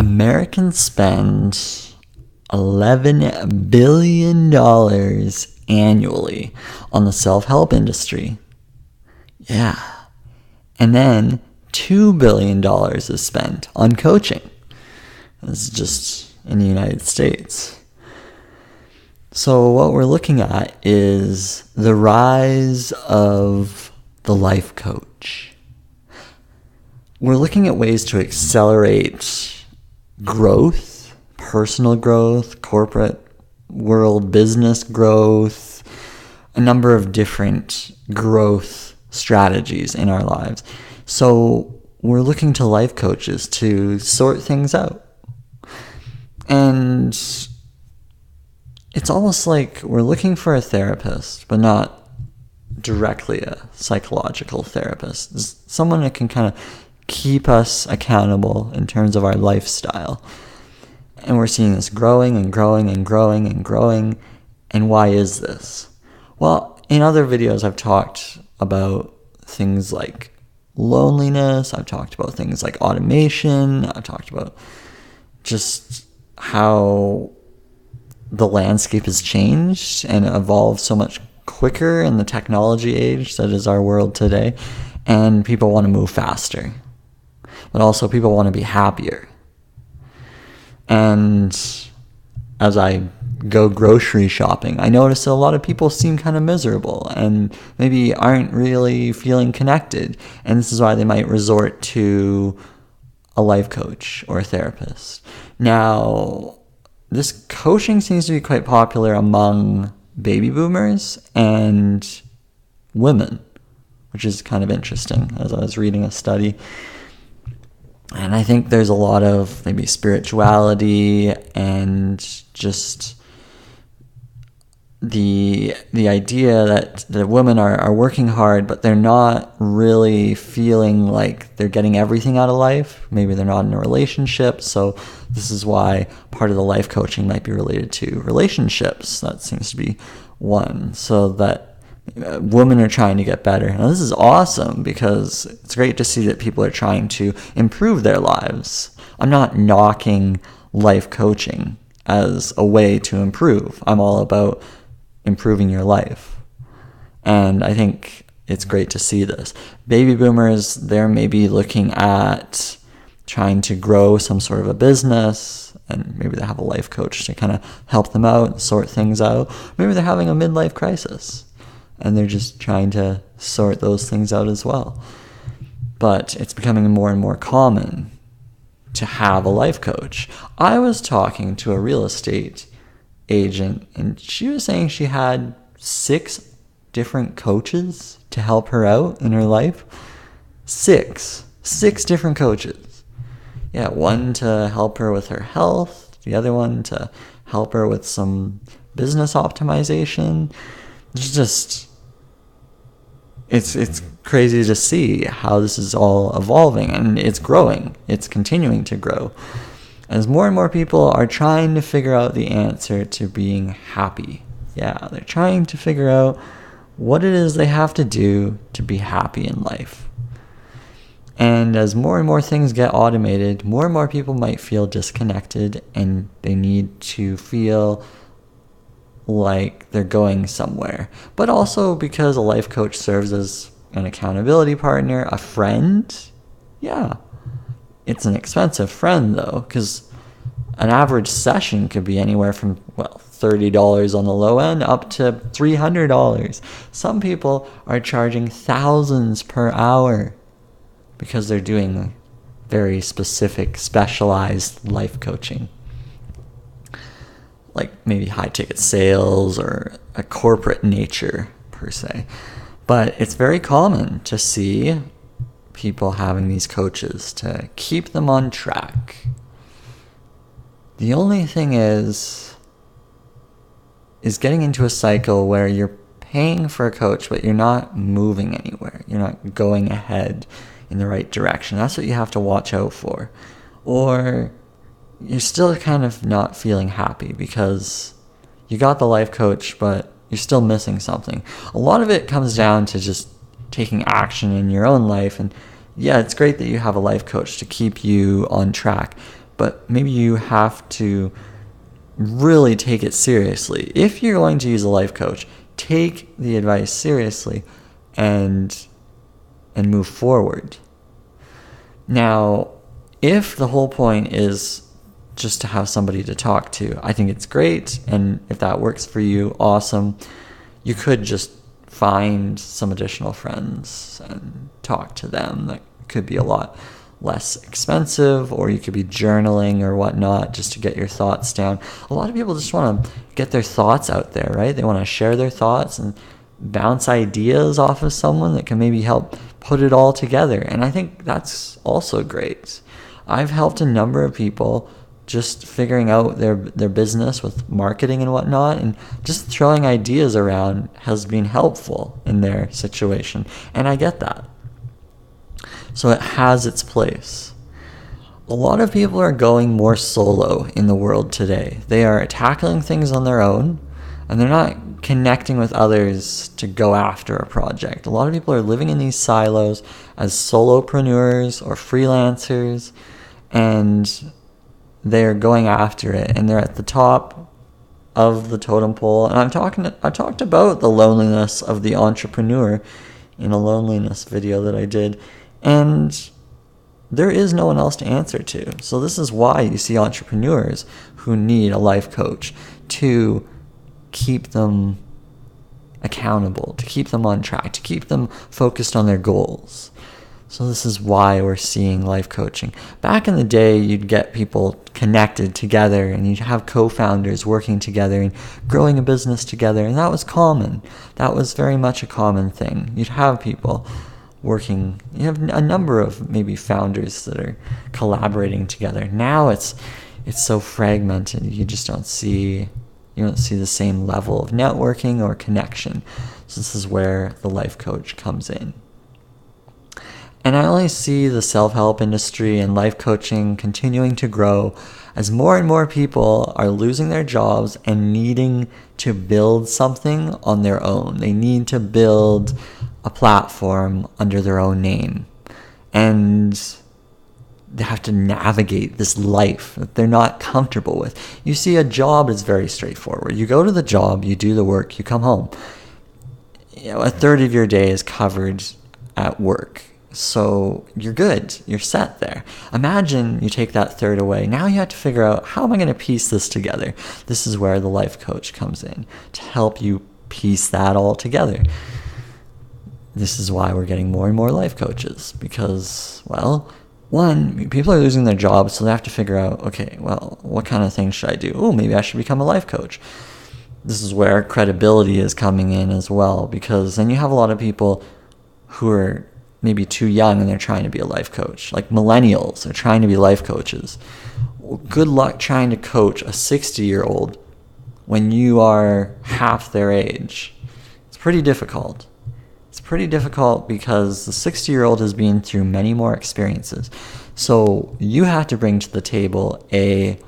Americans spend $11 billion annually on the self-help industry. Yeah. And then $2 billion is spent on coaching. This is just in the United States. So what we're looking at is the rise of the life coach. We're looking at ways to accelerate growth, personal growth, corporate world business growth, a number of different growth strategies in our lives. So we're looking to life coaches to sort things out. And it's almost like we're looking for a therapist, but not directly a psychological therapist. It's someone that can kind of keep us accountable in terms of our lifestyle. And we're seeing this growing and growing and growing and growing. And why is this? Well, in other videos, I've talked about things like loneliness. I've talked about things like automation. I've talked about just how the landscape has changed and evolved so much quicker in the technology age that is our world today. And people want to move faster. But also people want to be happier. And as I go grocery shopping, I notice that a lot of people seem kind of miserable and maybe aren't really feeling connected. And this is why they might resort to a life coach or a therapist. Now, this coaching seems to be quite popular among baby boomers and women, which is kind of interesting as I was reading a study. And I think there's a lot of maybe spirituality and just the idea that the women are working hard, but they're not really feeling like they're getting everything out of life. Maybe they're not in a relationship. So this is why part of the life coaching might be related to relationships. That seems to be one. So that women are trying to get better. Now, this is awesome because it's great to see that people are trying to improve their lives. I'm not knocking life coaching as a way to improve. I'm all about improving your life. And I think it's great to see this. Baby boomers, they're maybe looking at trying to grow some sort of a business, and maybe they have a life coach to kind of help them out and sort things out. Maybe they're having a midlife crisis and they're just trying to sort those things out as well. But it's becoming more and more common to have a life coach. I was talking to a real estate agent, and she was saying she had 6 different coaches to help her out in her life. 6 different coaches. Yeah, one to help her with her health, the other one to help her with some business optimization. It's crazy to see how this is all evolving, and it's growing. It's continuing to grow. As more and more people are trying to figure out the answer to being happy. Yeah, they're trying to figure out what it is they have to do to be happy in life. And as more and more things get automated, more and more people might feel disconnected, and they need to feel like they're going somewhere. But also because a life coach serves as an accountability partner, a friend. Yeah, it's an expensive friend though, because an average session could be anywhere from, $30 on the low end up to $300. Some people are charging thousands per hour because they're doing very specific, specialized life coaching. Like maybe high ticket sales or a corporate nature per se. But it's very common to see people having these coaches to keep them on track. The only thing is getting into a cycle where you're paying for a coach, but you're not moving anywhere. You're not going ahead in the right direction. That's what you have to watch out for. Or you're still kind of not feeling happy because you got the life coach, but you're still missing something. A lot of it comes down to just taking action in your own life. And yeah, it's great that you have a life coach to keep you on track, but maybe you have to really take it seriously. If you're going to use a life coach, take the advice seriously and move forward. Now, if the whole point is just to have somebody to talk to, I think it's great, and if that works for you, awesome. You could just find some additional friends and talk to them. That could be a lot less expensive, or you could be journaling or whatnot just to get your thoughts down. A lot of people just want to get their thoughts out there, right? They want to share their thoughts and bounce ideas off of someone that can maybe help put it all together. And I think that's also great. I've helped a number of people just figuring out their business with marketing and whatnot, and just throwing ideas around has been helpful in their situation. And I get that. So it has its place. A lot of people are going more solo in the world today. They are tackling things on their own, and they're not connecting with others to go after a project. A lot of people are living in these silos as solopreneurs or freelancers, and they're going after it, and they're at the top of the totem pole. And I talked about the loneliness of the entrepreneur in a loneliness video that I did, and there is no one else to answer to. So this is why you see entrepreneurs who need a life coach to keep them accountable, to keep them on track, to keep them focused on their goals. So this is why we're seeing life coaching. Back in the day, you'd get people connected together, and you'd have co-founders working together and growing a business together, and that was common. That was very much a common thing. You'd have people working. You have a number of maybe founders that are collaborating together. Now it's so fragmented. You just don't see the same level of networking or connection. So this is where the life coach comes in. And I only see the self-help industry and life coaching continuing to grow as more and more people are losing their jobs and needing to build something on their own. They need to build a platform under their own name. And they have to navigate this life that they're not comfortable with. You see, a job is very straightforward. You go to the job, you do the work, you come home. A third of your day is covered at work. So you're good. You're set there. Imagine you take that third away. Now you have to figure out, how am I going to piece this together? This is where the life coach comes in to help you piece that all together. This is why we're getting more and more life coaches, because, well, one, people are losing their jobs, so they have to figure out, okay, well, what kind of things should I do? Oh, maybe I should become a life coach. This is where credibility is coming in as well, because then you have a lot of people who are maybe too young and they're trying to be a life coach. Like millennials are trying to be life coaches. Well, good luck trying to coach a 60-year-old when you are half their age. It's pretty difficult. It's pretty difficult because the 60-year-old has been through many more experiences. So you have to bring to the table a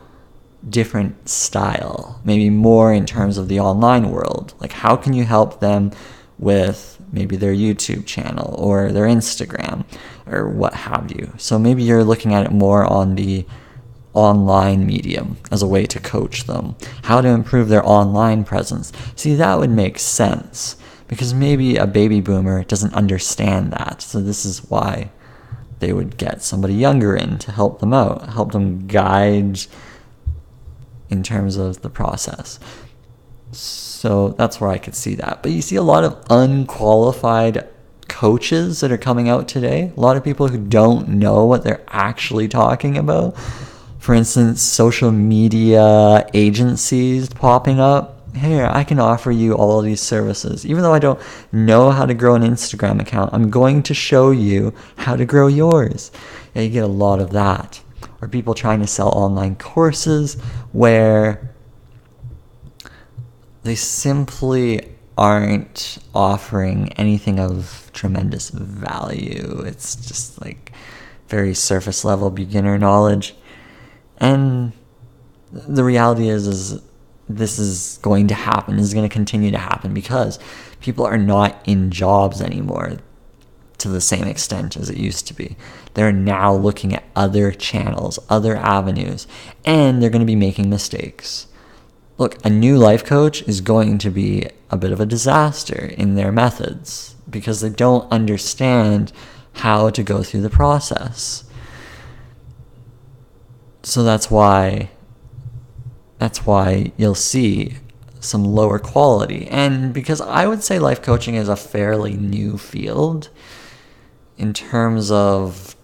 different style, maybe more in terms of the online world. Like, how can you help them with maybe their YouTube channel or their Instagram or what have you? So maybe you're looking at it more on the online medium as a way to coach them, how to improve their online presence. See, that would make sense, because maybe a baby boomer doesn't understand that. So this is why they would get somebody younger in to help them out, help them guide in terms of the process. So that's where I could see that. But you see a lot of unqualified coaches that are coming out today. A lot of people who don't know what they're actually talking about. For instance, social media agencies popping up. Here, I can offer you all of these services. Even though I don't know how to grow an Instagram account, I'm going to show you how to grow yours. Yeah, you get a lot of that. Or people trying to sell online courses where they simply aren't offering anything of tremendous value. It's just like very surface level beginner knowledge. And the reality is this is going to happen. This is going to continue to happen because people are not in jobs anymore. to the same extent as it used to be. They're now looking at other channels, other avenues, and they're going to be making mistakes. Look, a new life coach is going to be a bit of a disaster in their methods because they don't understand how to go through the process. So that's why you'll see some lower quality. And because I would say life coaching is a fairly new field in terms of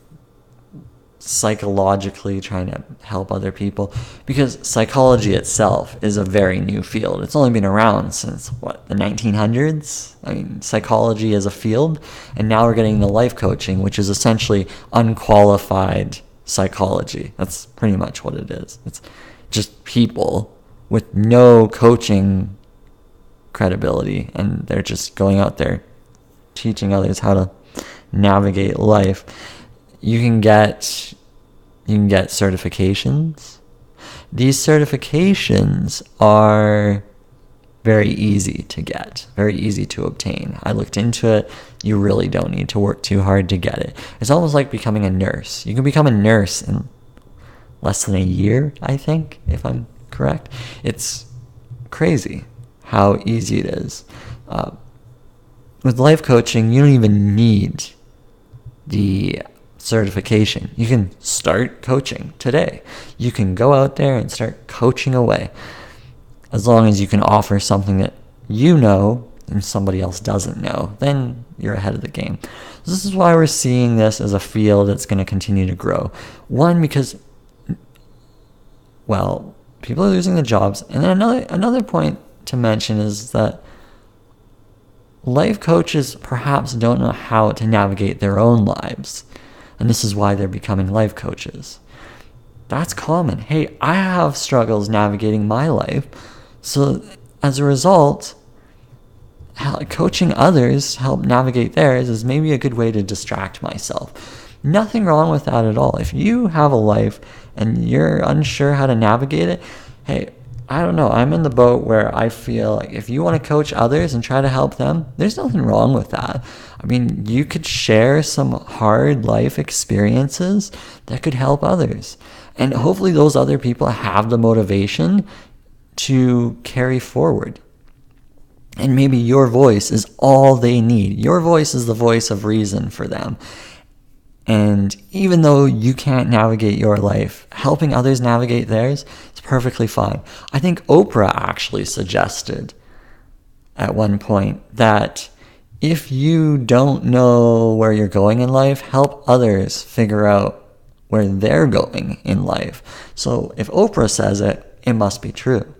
psychologically trying to help other people, because psychology itself is a very new field. It's only been around since the 1900s. I mean, psychology as a field, and now we're getting the life coaching, which is essentially unqualified psychology. That's pretty much what it is. It's just people with no coaching credibility, and they're just going out there teaching others how to navigate life. You can get certifications. These certifications are very easy to get, very easy to obtain. I looked into it. You really don't need to work too hard to get it. It's almost like becoming a nurse. You can become a nurse in less than a year, I think, if I'm correct. It's crazy how easy it is. With life coaching, you don't even need the certification. You can start coaching today. You can go out there and start coaching away, as long as you can offer something that you know and somebody else doesn't know. Then you're ahead of the game. So this is why we're seeing this as a field that's going to continue to grow. One, because, well, people are losing their jobs. And then another point to mention is that life coaches perhaps don't know how to navigate their own lives. And this is why they're becoming life coaches. That's common. Hey, I have struggles navigating my life. So as a result, coaching others help navigate theirs is maybe a good way to distract myself. Nothing wrong with that at all. If you have a life and you're unsure how to navigate it, hey, I don't know. I'm in the boat where I feel like if you want to coach others and try to help them, there's nothing wrong with that. I mean, you could share some hard life experiences that could help others. And hopefully those other people have the motivation to carry forward. And maybe your voice is all they need. Your voice is the voice of reason for them. And even though you can't navigate your life, helping others navigate theirs is perfectly fine. I think Oprah actually suggested at one point that if you don't know where you're going in life, help others figure out where they're going in life. So if Oprah says it, it must be true.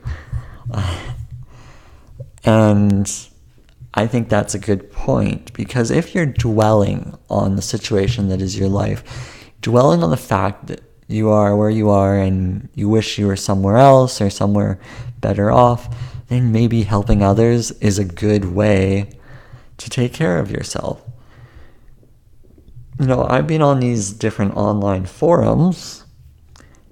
And I think that's a good point, because if you're dwelling on the situation that is your life, dwelling on the fact that you are where you are and you wish you were somewhere else or somewhere better off, then maybe helping others is a good way to take care of yourself. You know, I've been on these different online forums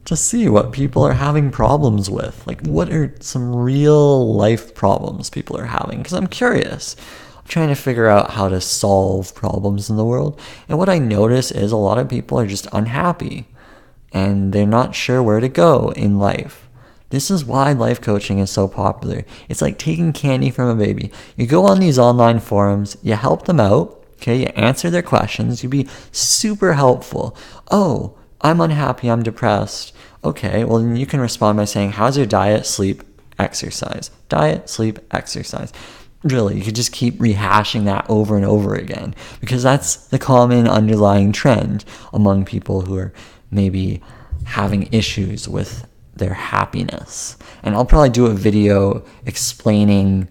to see what people are having problems with. Like, what are some real life problems people are having? Because I'm curious. I'm trying to figure out how to solve problems in the world. And what I notice is a lot of people are just unhappy and they're not sure where to go in life. This is why life coaching is so popular. It's like taking candy from a baby. You go on these online forums, you help them out, okay? You answer their questions, you be super helpful. Oh, I'm unhappy, I'm depressed. Okay, well then you can respond by saying, how's your diet, sleep, exercise? Diet, sleep, exercise. Really, you could just keep rehashing that over and over again, because that's the common underlying trend among people who are maybe having issues with their happiness. And I'll probably do a video explaining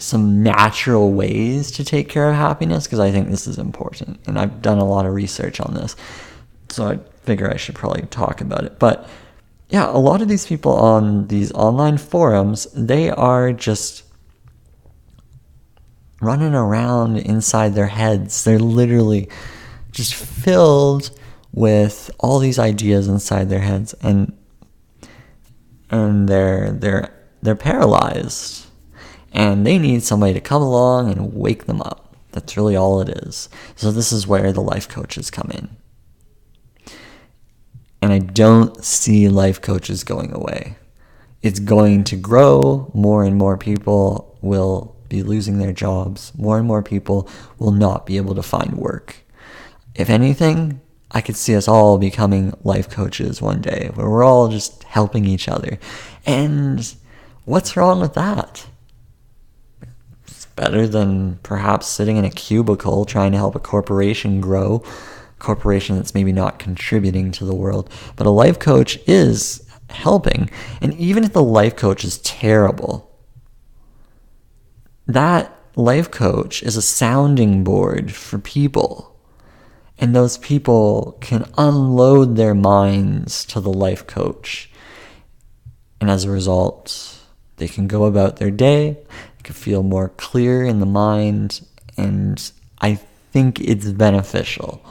some natural ways to take care of happiness, because I think this is important. And I've done a lot of research on this, so I figure I should probably talk about it. But yeah, a lot of these people on these online forums, they are just running around inside their heads. They're literally just filled with all these ideas inside their heads, and they're paralyzed. and they need somebody to come along and wake them up. That's really all it is. So this is where the life coaches come in. And I don't see life coaches going away. It's going to grow. More and more people will be losing their jobs. More and more people will not be able to find work. If anything, I could see us all becoming life coaches one day, where we're all just helping each other. And what's wrong with that? It's better than perhaps sitting in a cubicle trying to help a corporation grow. Corporation that's maybe not contributing to the world. But a life coach is helping. And even if the life coach is terrible, that life coach is a sounding board for people. And those people can unload their minds to the life coach. And as a result, they can go about their day, they can feel more clear in the mind, and I think it's beneficial.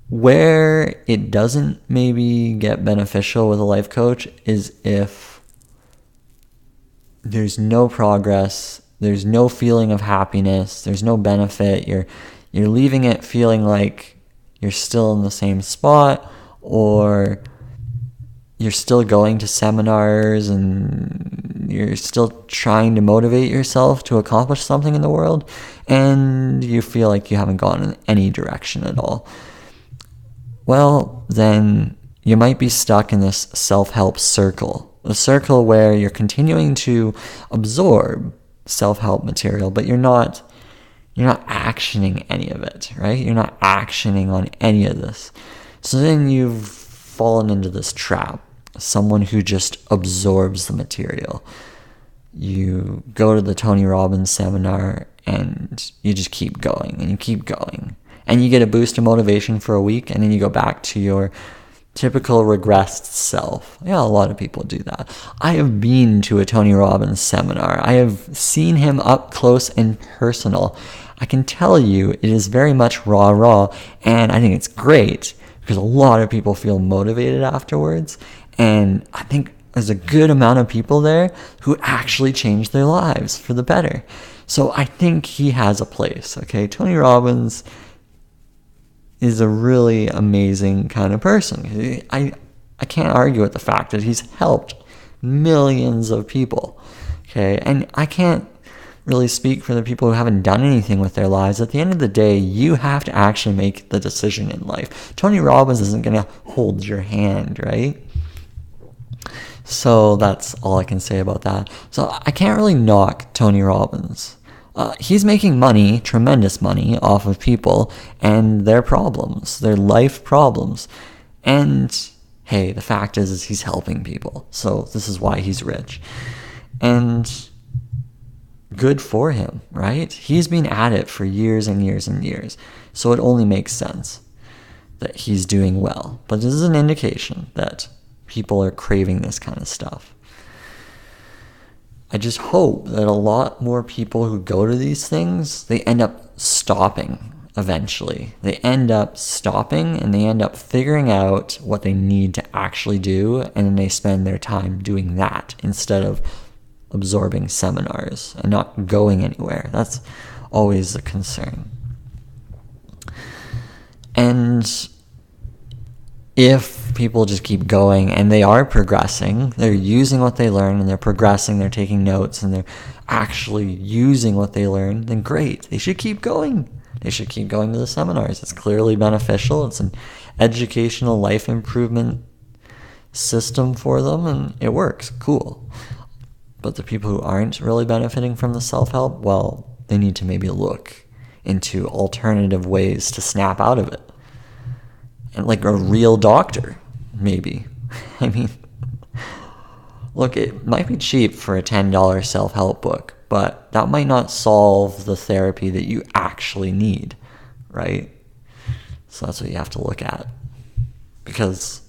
Where it doesn't maybe get beneficial with a life coach is if there's no progress, there's no feeling of happiness, there's no benefit, you're leaving it feeling like you're still in the same spot, or you're still going to seminars and you're still trying to motivate yourself to accomplish something in the world, and you feel like you haven't gone in any direction at all. Well, then you might be stuck in this self-help circle, a circle where you're continuing to absorb self-help material, but you're not actioning any of it, right? You're not actioning on any of this. So then you've fallen into this trap, someone who just absorbs the material. You go to the Tony Robbins seminar and you just keep going and you keep going. And you get a boost of motivation for a week, and then you go back to your typical regressed self. Yeah, a lot of people do that. I have been to a Tony Robbins seminar. I have seen him up close and personal. I can tell you it is very much raw, and I think it's great because a lot of people feel motivated afterwards, and I think there's a good amount of people there who actually change their lives for the better. So I think he has a place, okay? Tony Robbins is a really amazing kind of person. I can't argue with the fact that he's helped millions of people, okay? And I can't really speak for the people who haven't done anything with their lives. At the end of the day, you have to actually make the decision in life. Tony Robbins isn't going to hold your hand, right? So that's all I can say about that. So I can't really knock Tony Robbins. He's making money, tremendous money, off of people and their problems, their life problems. And hey, the fact is he's helping people. So this is why he's rich. And good for him, right? He's been at it for years and years and years. So it only makes sense that he's doing well. But this is an indication that people are craving this kind of stuff. I just hope that a lot more people who go to these things, they end up stopping eventually. They end up stopping and they end up figuring out what they need to actually do, and then they spend their time doing that instead of absorbing seminars and not going anywhere. That's always a concern. And if people just keep going and they are progressing, they're using what they learn and they're progressing, they're taking notes and they're actually using what they learn, then great. They should keep going. They should keep going to the seminars. It's clearly beneficial. It's an educational life improvement system for them and it works. Cool. But the people who aren't really benefiting from the self-help, well, they need to maybe look into alternative ways to snap out of it. And like a real doctor, maybe. I mean, look, it might be cheap for a $10 self-help book, but that might not solve the therapy that you actually need, right? So that's what you have to look at. Because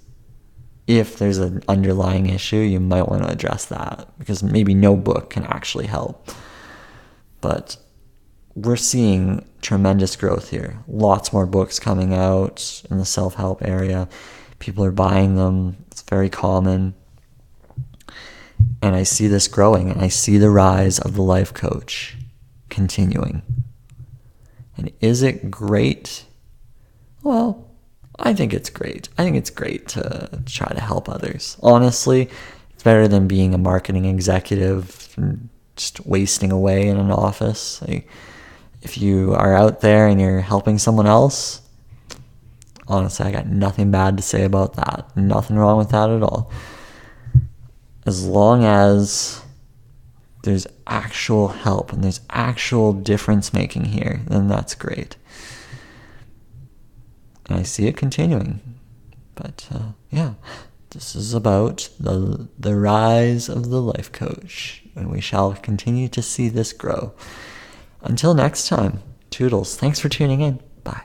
if there's an underlying issue, you might want to address that, because maybe no book can actually help. But we're seeing tremendous growth here. Lots more books coming out in the self-help area. People are buying them. It's very common. And I see this growing, and I see the rise of the life coach continuing. And is it great? Well, I think it's great. I think it's great to try to help others. Honestly, it's better than being a marketing executive and just wasting away in an office. Like, if you are out there and you're helping someone else, honestly, I got nothing bad to say about that. Nothing wrong with that at all. As long as there's actual help and there's actual difference making here, then that's great. And I see it continuing. But yeah, this is about the rise of the life coach, and we shall continue to see this grow. Until next time, toodles. Thanks for tuning in. Bye.